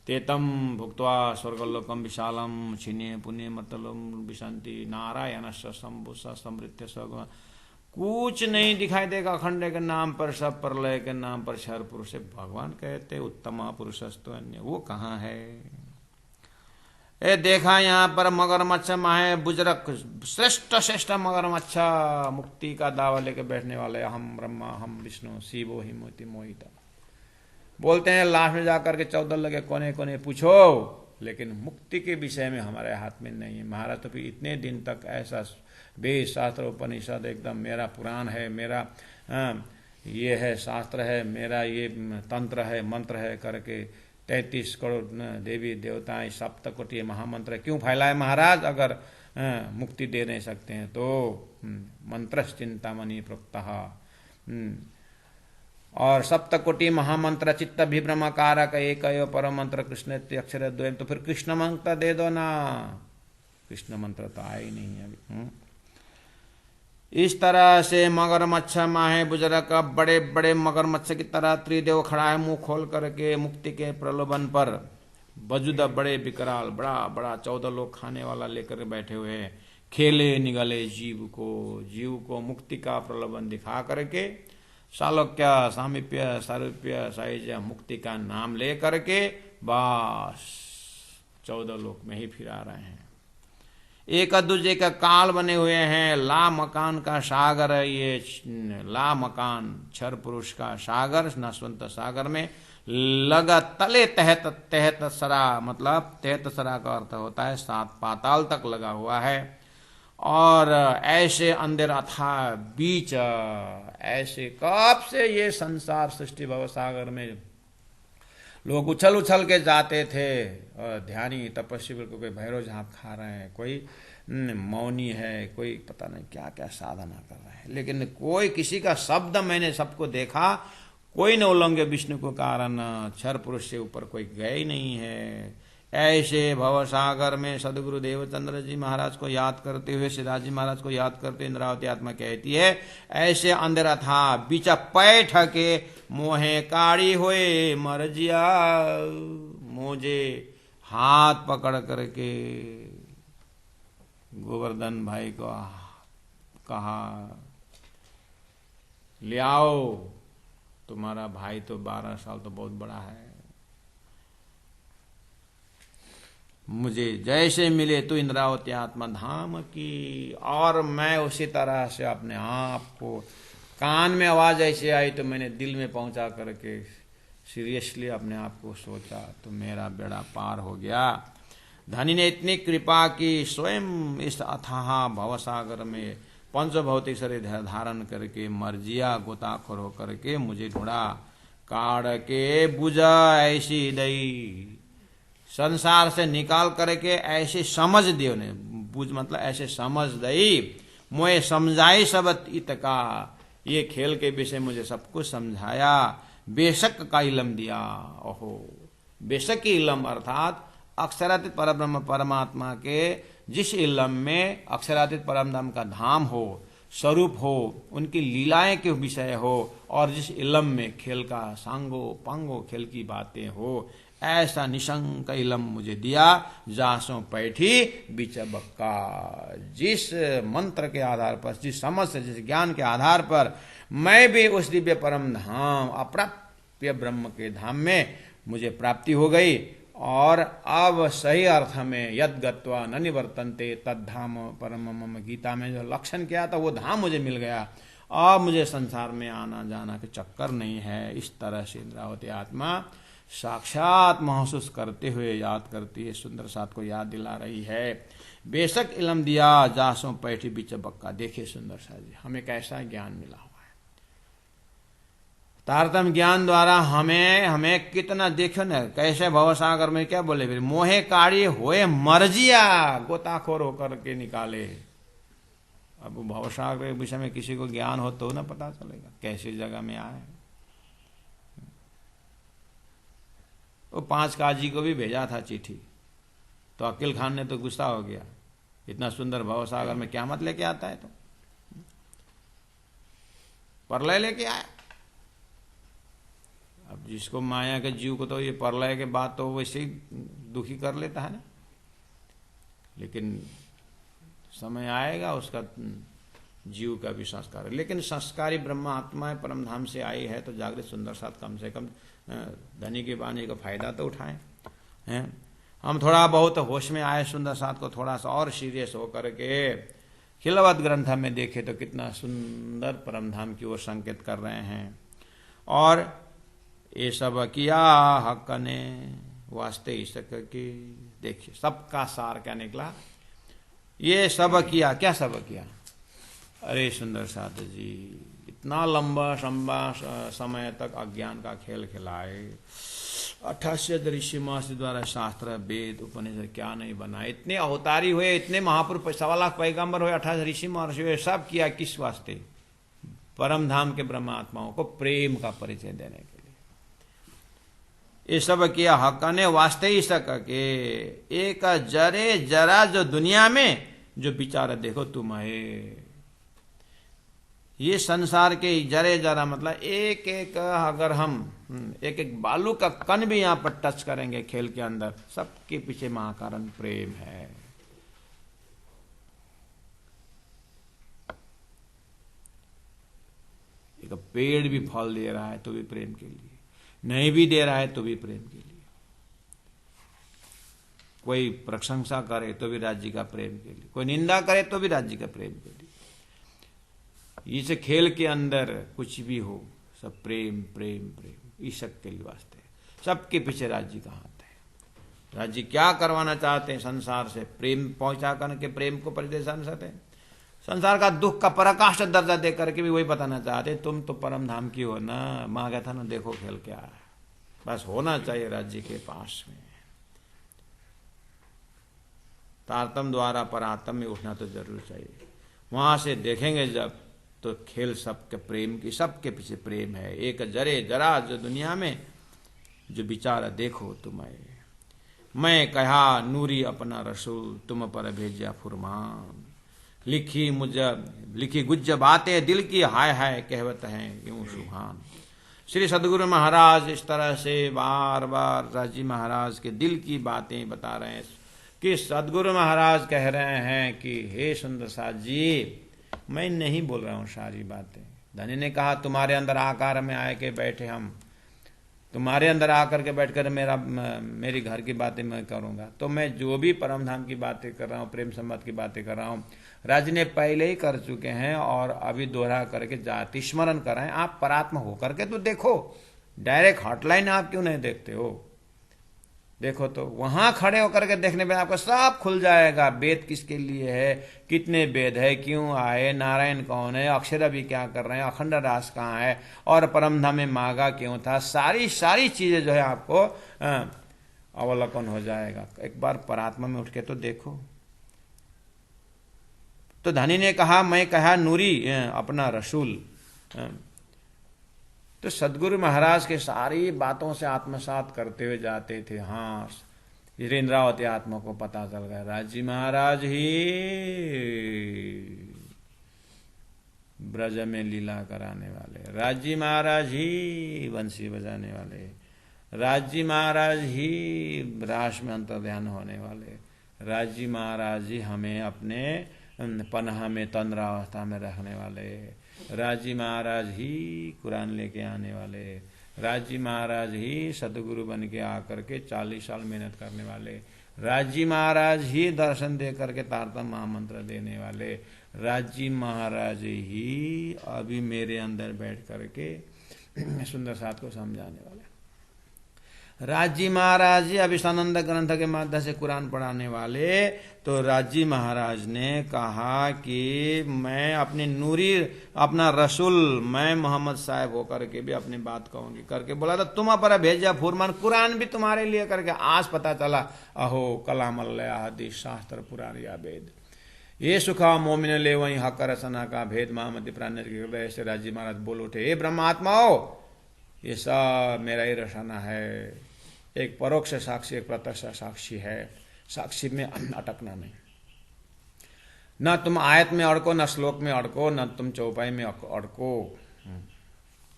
तेतम भुक्त्वा स्वर्गलोकम विशालम छिन्ने पुण्य मतलम विशांति नारायण शंभु समृत्य स्वर्ग। कुछ नहीं दिखाई देगा अखंड के नाम पर, सब प्रलय के नाम पर क्षर पुरुष भगवान कहते उत्तम पुरुषस्तु अन्य। वो कहाँ है? ए देखा यहाँ पर मगरमच्छ माहे बुजरक, श्रेष्ठ श्रेष्ठ मगरमच्छ मुक्ति का दावा लेके बैठने वाले, हम ब्रह्मा हम विष्णु शिवो हिमोति मोहिता बोलते हैं। लास्ट में जाकर के 14 लगे कोने कोने पूछो, लेकिन मुक्ति के विषय में हमारे हाथ में नहीं है। महाराज तो फिर इतने दिन तक ऐसा वेद शास्त्र उपनिषद एकदम मेरा पुराण है, मेरा ये है शास्त्र है, मेरा ये तंत्र है मंत्र है करके 33 करोड़ देवी देवताएं सप्तकोटि महामंत्र क्यों फैलाए महाराज? अगर मुक्ति दे नहीं सकते हैं तो मंत्र चिंतामणि प्रोक्तः और सप्तकोटि महामंत्र चित्त विभ्रमकारक एक परम मंत्र कृष्ण अक्षर द्वयम। तो फिर कृष्ण मंत्र दे दो ना, कृष्ण मंत्र तो आया ही नहीं अभी। इस तरह से मगरमच्छ माहे बुजरक, बड़े बड़े मगरमच्छ की तरह त्रिदेव खड़ा है मुंह खोल करके मुक्ति के प्रलोभन पर। वजूद बड़े विकराल, बड़ा बड़ा 14 लोग खाने वाला लेकर बैठे हुए हैं। खेले निगले जीव को मुक्ति का प्रलोभन दिखा करके सालोक्य सामीप्य सारूप्य सायुज्य मुक्ति का नाम ले करके बस 14 लोक में ही फिरा रहे हैं। एक दूसरे का काल बने हुए हैं। ला मकान का सागर है ये, ला मकान क्षर पुरुष का सागर, नस्वंत सागर में लगा तले तहत, तहत सरा मतलब तहत सरा का अर्थ होता है 7 पाताल तक लगा हुआ है। और ऐसे अंदर अथा बीच, ऐसे कब से ये संसार सृष्टि भव सागर में लोग उछल उछल के जाते थे। और ध्यानी तपस्वी को कोई भैरव झांप खा रहे हैं, कोई मौनी है, कोई पता नहीं क्या क्या साधना कर रहे हैं, लेकिन कोई किसी का शब्द मैंने सबको देखा, कोई न उल्लंघे विष्णु को कारण क्षर पुरुष से ऊपर कोई गए ही नहीं है। ऐसे भवसागर में सदगुरु देवचंद्र जी महाराज को याद करते हुए, सिद्धार्थ जी महाराज को याद करते इंद्रावती आत्मा कहती है, ऐसे अंधेरा था बीच पैठ के मोहे काड़ी हुए मरजिया। मुझे हाथ पकड़ करके गोवर्धन भाई को कहा, ले आओ, तुम्हारा भाई तो 12 साल तो बहुत बड़ा है, मुझे जैसे मिले तो इंद्रावती आत्मा धाम की। और मैं उसी तरह से अपने आप को, कान में आवाज ऐसे आई तो मैंने दिल में पहुंचा करके सीरियसली अपने आप को सोचा, तो मेरा बेड़ा पार हो गया। धनी ने इतनी कृपा की, स्वयं इस अथाह भवसागर में पंचभौतिक शरीर धारण करके मर्जिया गोताखोर होकर के मुझे ढूंढा। काढ़ के बुझा ऐसी दई, संसार से निकाल करके ऐसे समझ दियो ने, बुझ मतलब ऐसे समझ दई, मोए समझाई सब इत का, ये खेल के विषय मुझे सब कुछ समझाया। बेशक का इलम दिया, ओहो बेशक की इलम अर्थात अक्षरातीत परब्रह्म परमात्मा के जिस इलम में अक्षरातीत परमधाम का धाम हो, स्वरूप हो, उनकी लीलाएं के विषय हो, और जिस इलम में खेल का सांगो पांगो खेल की बातें हो, ऐसा निशंक इलम मुझे दिया। जासों पैठी बीच बक्का, जिस मंत्र के आधार पर, जिस समझ से, जिस ज्ञान के आधार पर मैं भी उस दिव्य परम धाम अप्राप्य ब्रह्म के धाम में मुझे प्राप्ति हो गई। और अब सही अर्थ में यद गत्वा न निवर्तन्ते तद्धाम परम मम, गीता में जो लक्षण किया था वो धाम मुझे मिल गया। अब मुझे संसार में आना जाना के चक्कर नहीं है। इस तरह से इंद्रावती आत्मा साक्षात महसूस करते हुए याद करती है, सुंदर साथ को याद दिला रही है। बेशक इलम दिया जासों पैठी बीच बक्का। देखिए सुंदर साथ जी, हमें कैसा ज्ञान मिला हुआ है। तारतम्य ज्ञान द्वारा हमें कितना, देखो ना कैसे भवसागर में क्या बोले, फिर मोहे काड़ी होए मर्जिया, गोताखोर होकर के निकाले। अब भवसागर के विषय में किसी को ज्ञान हो तो ना पता चलेगा कैसी जगह में आए। वो 5 काजी को भी भेजा था चिट्ठी, तो अकील खान ने तो गुस्सा हो गया, इतना सुंदर भवसागर में क्या मत लेके आता है, तो प्रलय लेके आया। अब जिसको माया के जीव को तो ये प्रलय के बाद तो वैसे ही दुखी कर लेता है ना, लेकिन समय आएगा उसका जीव का भी संस्कार है। लेकिन संस्कारी ब्रह्मा आत्मा परम धाम से आई है तो जागृत सुंदर साथ कम से कम धनी की वाणी का फायदा तो उठाएं हैं। हम थोड़ा बहुत होश में आए, सुंदर साथ को थोड़ा सा और सीरियस होकर के खिलवत ग्रंथ में देखे तो कितना सुंदर परम धाम की ओर संकेत कर रहे हैं। और ये सब किया हक ने वास्ते ईशक की, देखिए सबका सार क्या निकला, ये सब किया। क्या सब किया? अरे सुंदर साथ जी, इतना लंबा समय तक अज्ञान का खेल खिलाए, 88 ऋषि महर्षि द्वारा शास्त्र वेद उपनिषद क्या नहीं बनाए, इतने अवतारी हुए, इतने महापुरुष, 1.25 लाख पैगंबर हुए, 88 ऋषि महर्षि हुए, सब किया किस वास्ते? परम धाम के ब्रह्मात्माओं को प्रेम का परिचय देने के लिए। ये सब किया हक ने वास्ते ही सके, एक जरे जरा जो दुनिया में जो विचार देखो तुम्हें, ये संसार के जरे जरा मतलब एक एक, अगर हम एक एक बालू का कण भी यहां पर टच करेंगे खेल के अंदर, सबके पीछे महाकारण प्रेम है। एक पेड़ भी फल दे रहा है तो भी प्रेम के लिए, नहीं भी दे रहा है तो भी प्रेम के लिए, कोई प्रशंसा करे तो भी राज्य का प्रेम के लिए, कोई निंदा करे तो भी राज्य का प्रेम के लिए। इस खेल के अंदर कुछ भी हो, सब प्रेम प्रेम प्रेम, ईशक के लिए वास्ते, सबके पीछे राज्य का हाथ है। राज्य क्या करवाना चाहते हैं संसार से? प्रेम पहुंचा करके प्रेम को परिदेशन सकते हैं। संसार का दुख का पराकाष्ठ दर्जा दे करके भी वही बताना चाहते, तुम तो परम धाम की हो ना, मां कहता ना देखो खेल क्या है, बस होना चाहिए राज्य के पास में। तारतम द्वारा परातम में उठना तो जरूर चाहिए, वहां से देखेंगे जब तो खेल सबके प्रेम की, सबके पीछे प्रेम है। एक जरे जरा जो दुनिया में जो विचार देखो तुम्हें, मैं कहा नूरी अपना रसूल, तुम पर भेजा फुरमान। लिखी गुज्ज बातें दिल की, हाय हाय कहवत हैं यूं सुहान। श्री सदगुरु महाराज इस तरह से बार बार राजी महाराज के दिल की बातें बता रहे हैं कि सदगुरु महाराज कह रहे हैं कि हे सुंदर साथ जी, मैं नहीं बोल रहा हूं सारी बातें। धनी ने कहा तुम्हारे अंदर आकार में आए के बैठे हम, तुम्हारे अंदर आकर के बैठकर मेरी घर की बातें मैं करूंगा, तो मैं जो भी परम धाम की बातें कर रहा हूँ, प्रेम संबंध की बातें कर रहा हूँ, राज ने पहले ही कर चुके हैं और अभी दोहरा करके जाति स्मरण कर रहे हैं। आप परात्मा हो करके तो देखो, डायरेक्ट हॉटलाइन आप क्यों नहीं देखते हो? देखो तो वहां खड़े होकर के देखने पे आपको सब खुल जाएगा। वेद किसके लिए है, कितने वेद है, क्यों आए, नारायण कौन है, अक्षर अभी क्या कर रहे हैं, अखंड रास कहाँ है, और परमधाम में मांगा क्यों था, सारी सारी चीजें जो है आपको अवलोकन हो जाएगा। एक बार परात्मा में उठ के तो देखो। तो धनी ने कहा मैं कहा नूरी अपना रसूल। तो सदगुरु महाराज के सारी बातों से आत्मसात करते हुए जाते थे। हाँ, इंद्रावती आत्मा को पता चल गया राजी महाराज ही ब्रज में लीला कराने वाले, राजी महाराज ही बंसी बजाने वाले, राजी महाराज ही रास में अंतर्ध्यान होने वाले, राजी महाराज ही हमें अपने पनाह में तंद्रावस्था में रखने वाले, राजी महाराज ही कुरान लेके आने वाले, राजी महाराज ही सदगुरु बन के आकर के 40 साल मेहनत करने वाले, राजी महाराज ही दर्शन दे करके तारतम महामंत्र देने वाले, राजी महाराज ही अभी मेरे अंदर बैठ करके सुंदर साथ को समझाने वाले, राजी महाराज जी अभिष्टानंद ग्रंथ के माध्यम से कुरान पढ़ाने वाले। तो राजी महाराज ने कहा कि मैं अपनी नूरी अपना रसूल, मैं मोहम्मद साहब होकर के भी अपनी बात कहूंगी करके बोला था। तुम पर भेजा फुरमान, कुरान भी तुम्हारे लिए करके आज पता चला। अहो कलाम अल्लाह हदीस शास्त्र पुराण या वेद, ये सुखा मोमिन ले वही हक रसना का भेद महामति प्राण के हृदय से राजी महाराज बोल उठे, हे ब्रह्मात्माओ, ये सब मेरा ही रसाना है। एक परोक्ष साक्षी, एक प्रत्यक्ष साक्षी है। साक्षी में अटकना नहीं। न तुम आयत में अड़को, न श्लोक में अड़को, न तुम चौपाई में अड़को।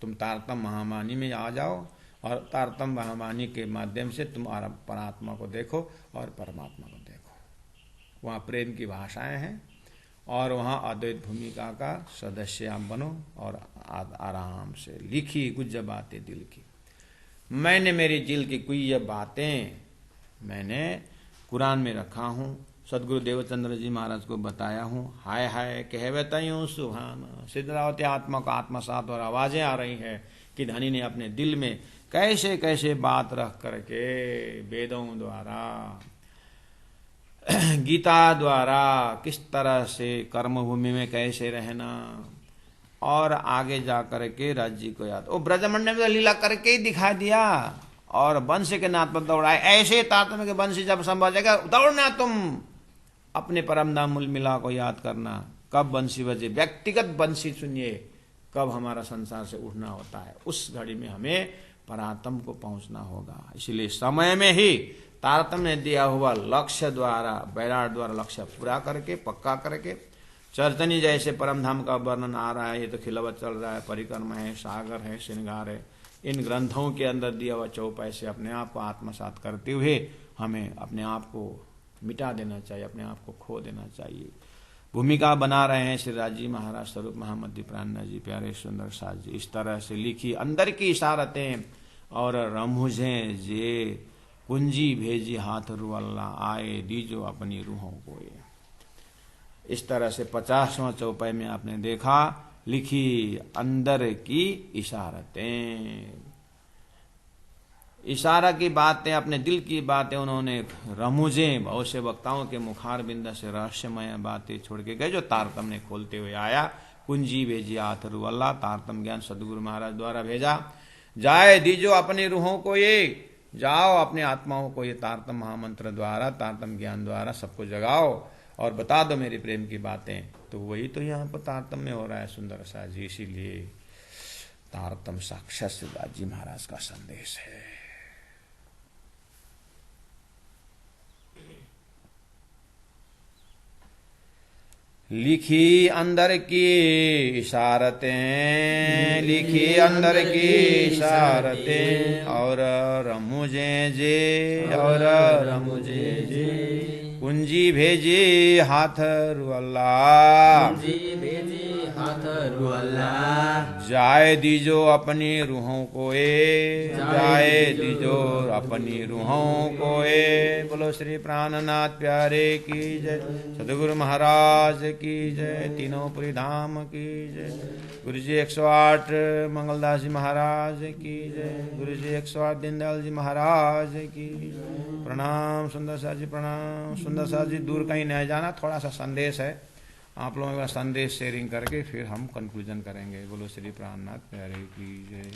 तुम तारतम महावाणी में आ जाओ और तारतम महावाणी के माध्यम से तुम परात्मा को देखो और परमात्मा को देखो। वहाँ प्रेम की भाषाएं हैं और वहाँ अद्वैत भूमिका का सदस्य आप बनो और आराम से लिखी गुज्ज बातें दिल की। मैंने मेरी दिल की कोई ये बातें मैंने कुरान में रखा हूँ, सदगुरु देवचंद्र जी महाराज को बताया हूँ। हाय हाय कहवत यूं सुहाना, सिद्धरावती आत्मा का आत्मसात और आवाजें आ रही हैं कि धनी ने अपने दिल में कैसे कैसे बात रख करके वेदों द्वारा, गीता द्वारा किस तरह से कर्मभूमि में कैसे रहना और आगे जाकर के राज्य को याद। वो ब्रजमंडल में लीला करके ही दिखा दिया और बंशी के नाथ पर दौड़ाए। ऐसे तात्म के बंशी जब संभव जाएगा दौड़ना, तुम अपने परम धाम मूल मिला को याद करना। कब बंशी बजे, व्यक्तिगत बंशी सुनिए, कब हमारा संसार से उठना होता है, उस घड़ी में हमें परात्म को पहुंचना होगा। इसलिए समय में ही तारतम ने दिया हुआ लक्ष्य द्वारा, बैराट द्वारा लक्ष्य पूरा करके पक्का करके, चरतनी जैसे परम धाम का वर्णन आ रहा है, ये तो खिलावत चल रहा है, परिक्रमा है, सागर है, श्रृंगार है, इन ग्रंथों के अंदर दिया हुआ चौपाई से अपने आप को आत्मसात करते हुए हमें अपने आप को मिटा देना चाहिए, अपने आप को खो देना चाहिए। भूमिका बना रहे हैं श्री राजी महाराज स्वरूप महामति प्राणनाथ जी, प्यारे सुंदर साथ जी। इस तरह से लिखी अंदर की इशारतें और रमुझें जे कुंजी भेजी हाथ रुअल्ला, आए दीजो अपनी रूहों को। इस तरह से 50वां चौपाई में आपने देखा लिखी अंदर की इशारतें, इशारा की बातें, अपने दिल की बातें उन्होंने रमुजें बहुत से वक्ताओं के मुखार बिंदा से रहस्यमय बातें छोड़ के गए, जो तारतम ने खोलते हुए आया। कुंजी भेजी आथरु अल्लाह, तारतम ज्ञान सदगुरु महाराज द्वारा भेजा। जाए दीजो अपनी रूहों को, ये जाओ अपने आत्माओं को ये तारतम महामंत्र द्वारा, तारतम ज्ञान द्वारा सबको जगाओ और बता दो मेरी प्रेम की बातें। तो वही तो यहाँ पर तारतम में हो रहा है सुंदर सा जी। इसीलिए तारतम साक्षात शिवराज जी महाराज का संदेश है। लिखी अंदर की इशारतें, लिखी अंदर की इशारतें, और रमुझे जे, और रमुझे जे, कुंजी भेजी हाथ रुअल्ला, कुंजी भेजी हाथ रुअल्ला, जाए दीजो अपनी रूहों को ए, जाए दीजो अपनी रूहों को ए। बोलो श्री प्राणनाथ प्यारे की जय, सदगुरु महाराज की जय, तीनों पुरी धाम की जय। गुरु जी 108 मंगलदास जी महाराज की जय, गुरु जी 108 दीनदयाल जी महाराज की जय। प्रणाम सुंदर साथ जी, प्रणाम सुंदर साथ जी। दूर कहीं नहीं जाना, थोड़ा सा संदेश है, आप लोगों का संदेश शेयरिंग करके फिर हम कंक्लूजन करेंगे। बोलो श्री प्राणनाथ प्यारे की जय।